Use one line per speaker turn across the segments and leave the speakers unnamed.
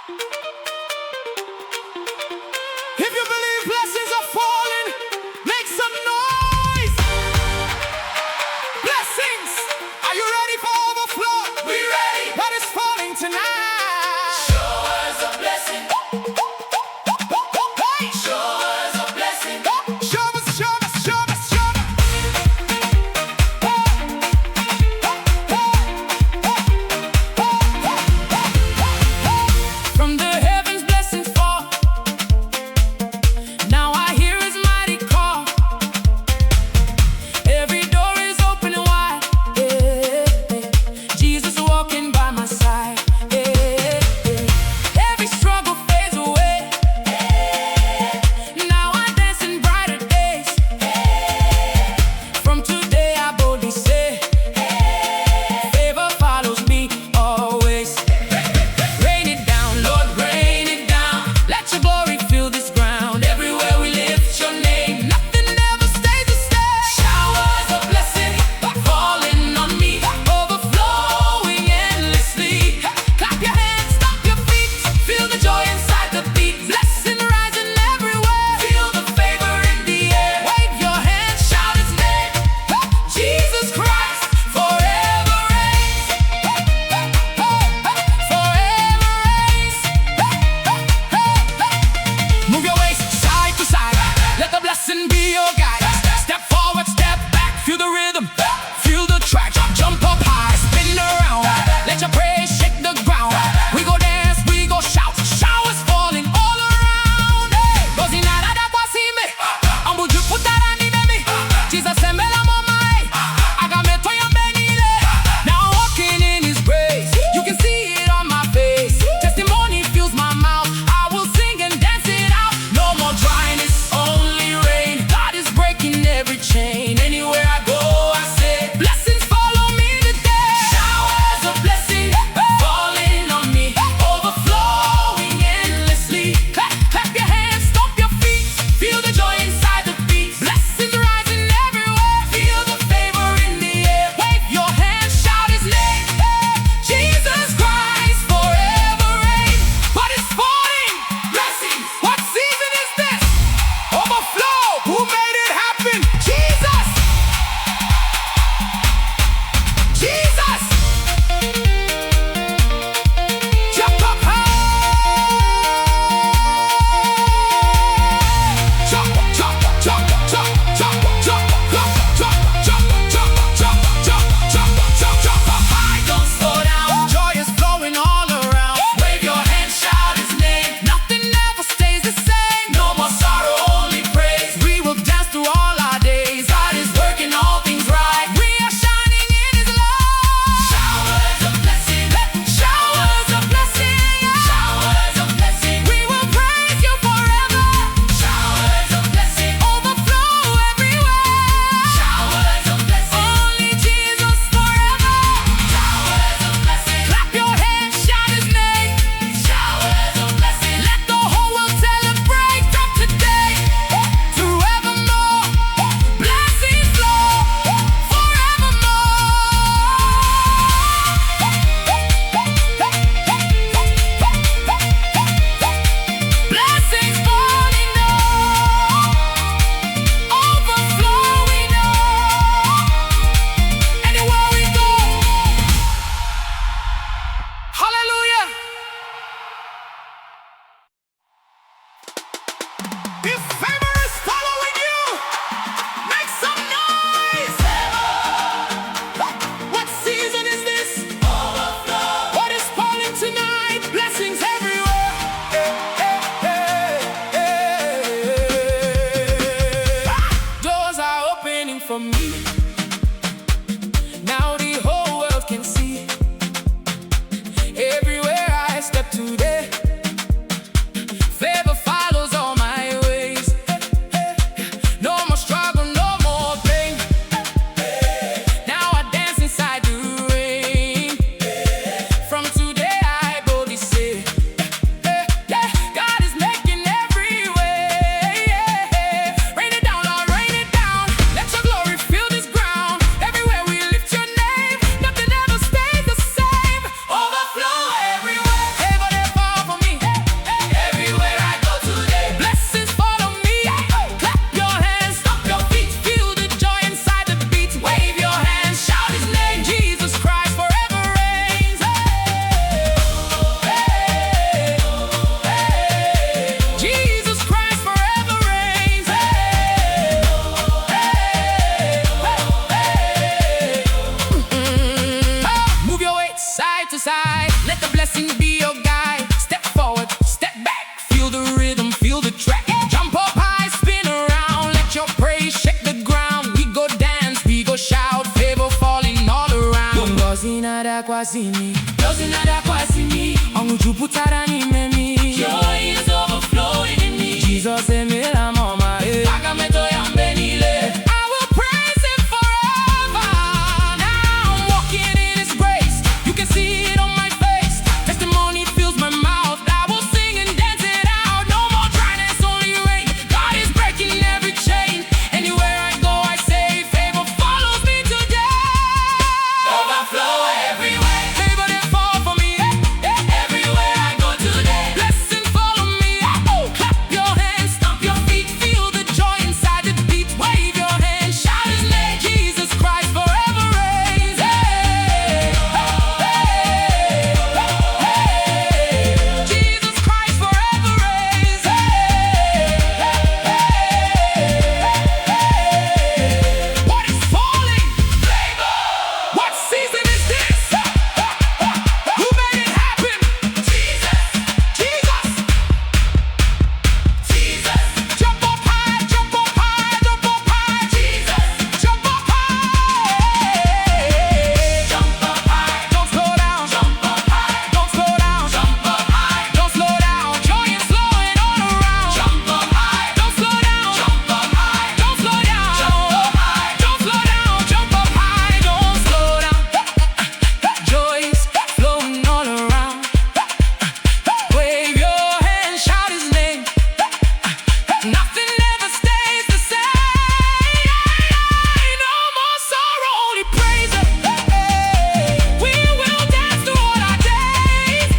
If you believe blessings are falling, make some noise. Blessings, are you ready for overflow? We ready. That is falling tonight.
Show us a blessing.
Hey!
Show us a blessing.
Show us, show us, show us, show us. From the heavens dakwasini.
Dozi na dakwasini.
Ọṅụ jupụtara n'ime mi.
Joy is overflowing in me.
Jesus emela m ọma.
Aga m eto ya mgbe niile.
I will praise him forever. Now I'm walking in his grace. You can see it on my face. Testimony fills my mouth. I will sing and dance it out. No more dryness, only rain. God is breaking every chain. Anywhere I go, I say favor follows me today.
Overflow everywhere.
Favor that fall for me.
Everywhere I go today.
Blessings follow me. Clap your hands, stomp your feet. Feel the joy inside the beat. Wave your hands, shout his name. Jesus Christ forever reigns. Jesus Christ forever reigns. What is falling?
Favor.
What season is this? Who made it happen?
Jesus.
Jesus.
Jesus.
Jump up high, jump up high, jump up high.
Jesus.
Jump up high.
Jump up high.
Don't slow down.
Jump up high.
Don't slow down.
Jump up high.
Don't slow down. Joy is flowing all around.
Jump up high.
Don't slow down.
Jump up high.
Don't slow down.
Jump up high.
Don't slow down. Jump up high. Don't slow down. Joy is flowing all around. Wave your hands, shout his name. Nothing ever stays the same. No more sorrow, only praise. We will dance through all our days.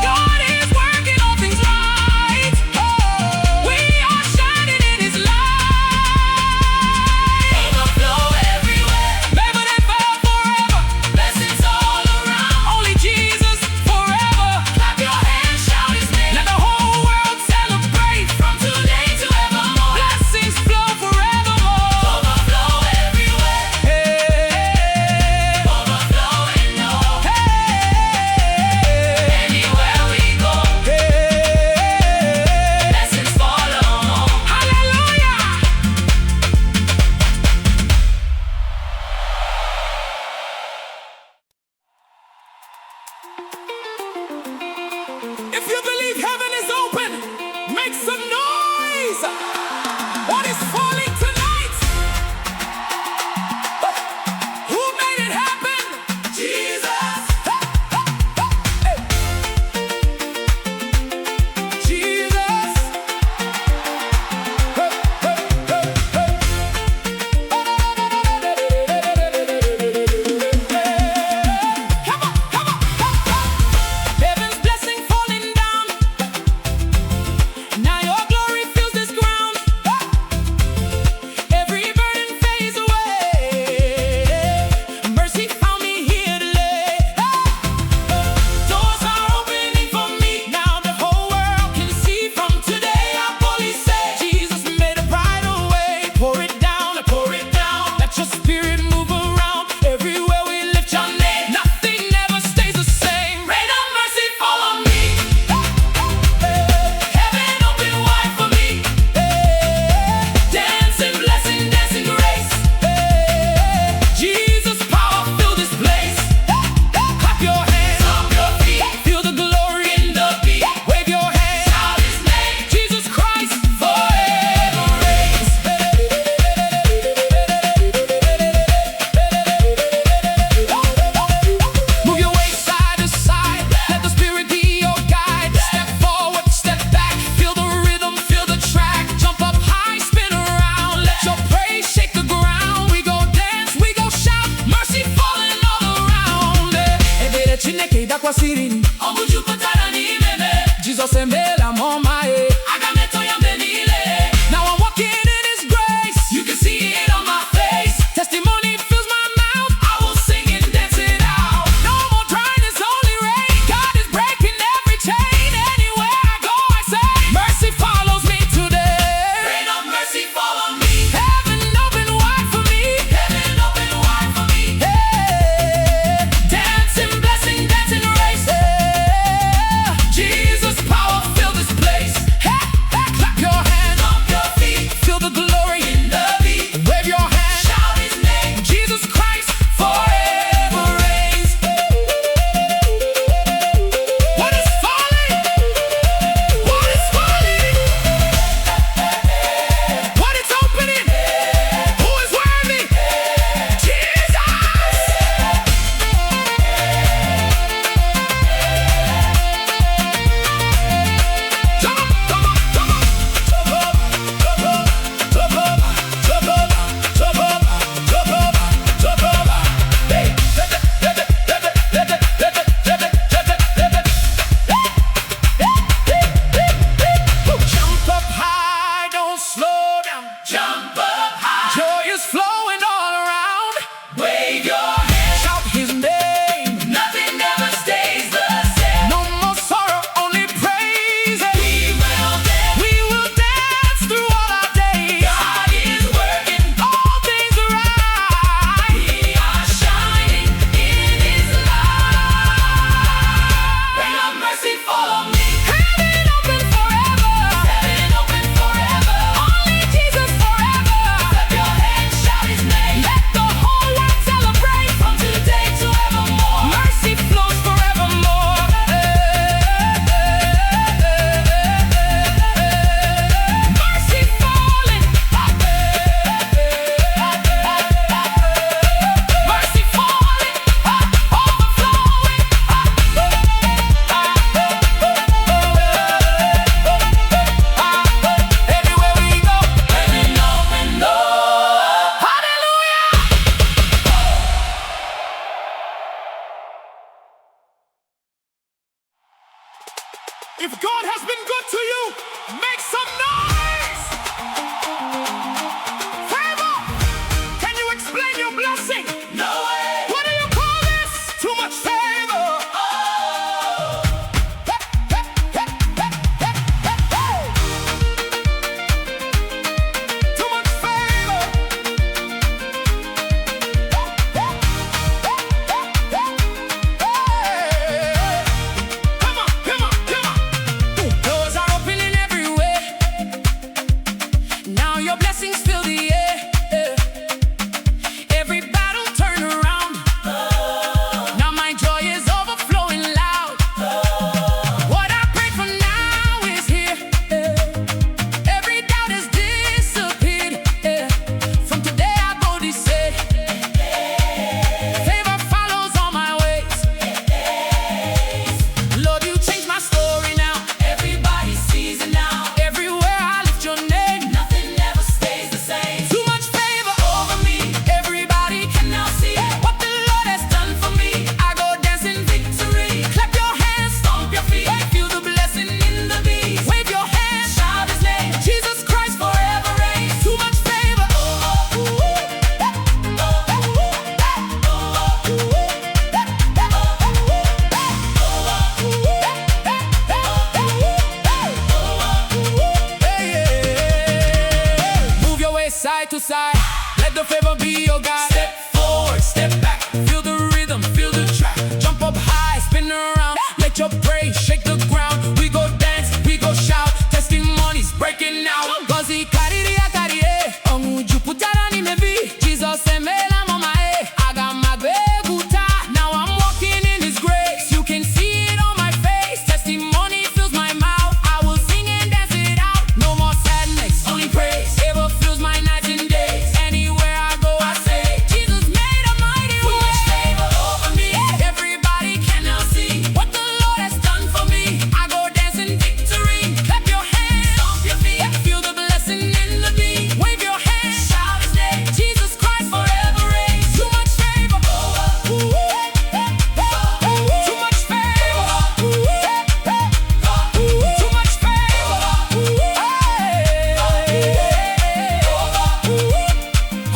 God is working all things right. We are shining in his light.
Overflow everywhere.
Favor that fall forever.
Blessings all around.
Only Jesus forever.
Clap your hands, shout his name.
Let the whole world celebrate.
From today to evermore.
Blessings flow forevermore.
Overflow everywhere.
Hey.
Overflow in no.
Hey.
Anywhere we go.
Hey.
Blessings follow.
Hallelujah. If you believe heaven is open, make some noise. What is falling tonight? Who made it happen?
Jesus.
Jesus. Come on, come on, come on. Heaven's blessing falling down. Now your glory fills this ground. Every burden fades away. Mercy found me here to lay. Doors are opening for me. Now the whole world can see from today. I boldly say, Jesus made a brighter way. Pour it down, pour it down. Let your spirit move around. Everywhere we lift your name. Nothing ever stays the same.
Rain of mercy fall on me. Heaven open wide for me. Dancing blessing, dancing grace.
Jesus power fill this place. Clap your hands,
Stomp your feet.
feel the glory
In the beat.
Wave your hands,
Shout his name.
Jesus Christ.
Forever reigns.
Move your waist side to side. Let the Spirit be your guide. Step forward, step back. Feel the rhythm, feel the track. Jump up high, spin around. Let your praise shake the ground. We go dance, we go shout. Mercy falling all around. Ebere Chineke dakwasịrị.
Ọṅụ jupụtara n'ime me.
Jesus emela m ọma.
Aga m eto ya mgbe niile.
Now I'm walking in His grace.
You can see it on my face.
Testimony fills my mouth.
I will sing and dance it out.
No more dryness, only rain. God is breaking every chain. Anywhere I go, I say, mercy follows me today.
Rain of mercy fall on me.
Heaven open wide for me.
Heaven open wide for me.
Hey. Dancing, blessing, dancing race. Jesus power fill If God has been good to you, make some noise! Favor! Can you explain your blessing?
No way.
What do you call this? Too much favor!
Oh.
Too much favor! Come on, come on, come on! Doors are opening everywhere. Now your blessings fill the air. Every battle turn around. Now my joy is overflowing loud. What I prayed for now is here. Every doubt has disappeared. From today I boldly say, favor follows all my ways. Lord, you changed my story now.
Everybody sees it now.
Everywhere I lift your name.
Nothing ever stays the same.
Too much favor
Over me,
everybody
can now see
what the Lord has done.
done for me.
I go dancing
Victory,
Clap your hands,
stomp your feet.
feel the blessing
In the beat,
wave your hands.
shout His name.
Jesus Christ
Forever reigns.
too much favor. Move your way side to side. Let the favor be your guide.
Step forward, step back.
Feel the rhythm, feel the track. Jump up high, spin around. Let your praise shake the ground. We go dance, we go shout. Testimonies breaking out. Gozi kariria karie. Omuju putarani mevi. Jesus emela mama e. Aga magbeguta. Now I'm walking in His grace. You can see it on my face. Testimony fills my mouth. I will sing and dance it out. No more sadness, only praise. Favor fills my nights and days. Anywhere I go, I say, Jesus made a mighty
Too much
way.
favor over me.
Everybody
Can now see
what the Lord has done for me. I go dancing victory. Clap your hands,
stomp your feet.
feel the blessing in the beat. Wave your hands,
Shout His name.
Jesus Christ
Forever reigns.
Too much favor. Too much favor. Too much favor.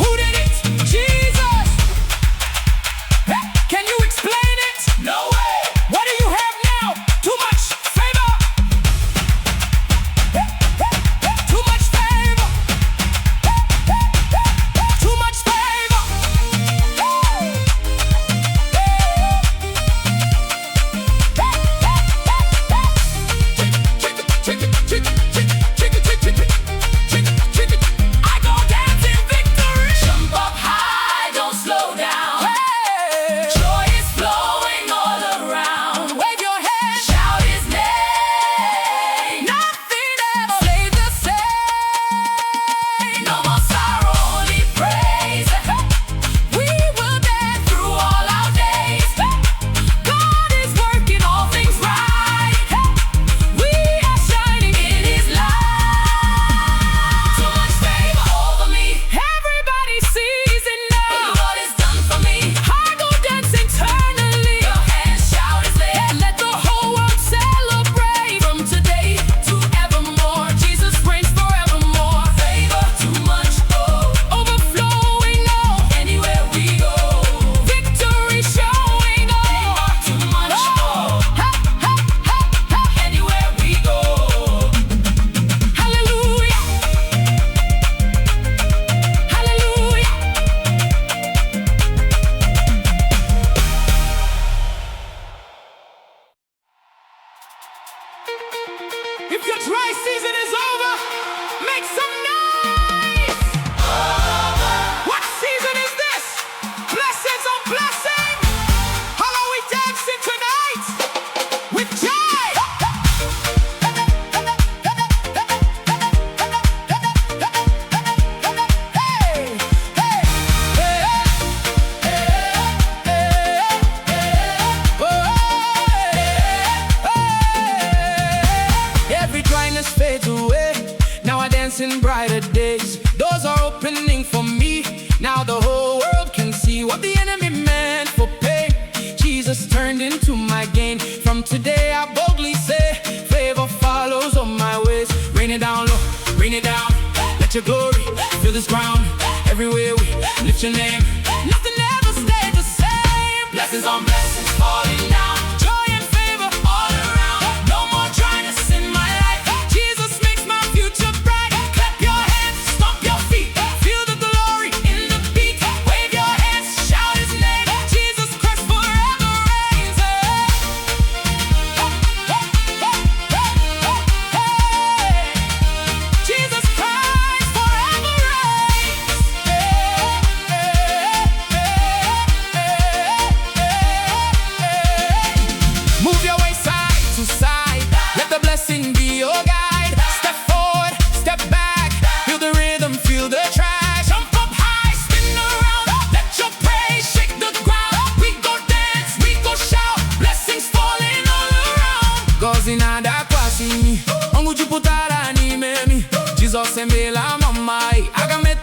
Who did it? Jesus. Can you explain it?
No way.
What do you have now? Too much favor. Too much favor. Too much favor. I go dancing victory.
Jump up high, don't slow down.
Hey.
Joy is flowing all around.
Wave your hands.
Shout His name.
Nothing ever stays the same.
No more sorrow, only praise.
We will dance
Through all our days,
God is working all things right. We are shining
in His light. Too much favor over me.
Everybody sees it
What
now.
the Lord has done for me.
I go dance eternally.
Your hands shout His name.
And let the whole world celebrate. From today to evermore, Jesus reigns forevermore.
Favor, too much, oh.
Overflowing, oh,
Anywhere we go.
victory showing, oh.
Too much, oh.
Ha, ha, ha, ha.
Anywhere we go.
Hallelujah. Hallelujah. If your dry season is over, make some noise. What season is this? Blessings on blessing. How are we dancing tonight? With joy. Every dryness fades away. Now I dance in brighter days. Doors are opening for me. Now the whole world can see what the enemy meant for pain. Jesus turned into my gain. From today I boldly say, favor your glory, fill this ground. Everywhere we lift your name, nothing ever stayed the same.
Blessings on blessings falling down.
Joy and favor all around. No more dryness in my life. Jesus makes my future bright. Clap your hands, stomp your feet. Feel the glory in the beat. Wave your hands, shout his name. Jesus Christ forever reigns. Jesus Christ forever reigns. Move your way side to side. Let the blessing be your guide. Step forward, step back. Feel the rhythm, feel the track. Jump up high, spin around. Let your praise shake the ground. We go dance, we go shout. Blessings falling all around. Gozi nada kwasi mi. Ongu juputara ni memi. Jesus embela mamai. Agame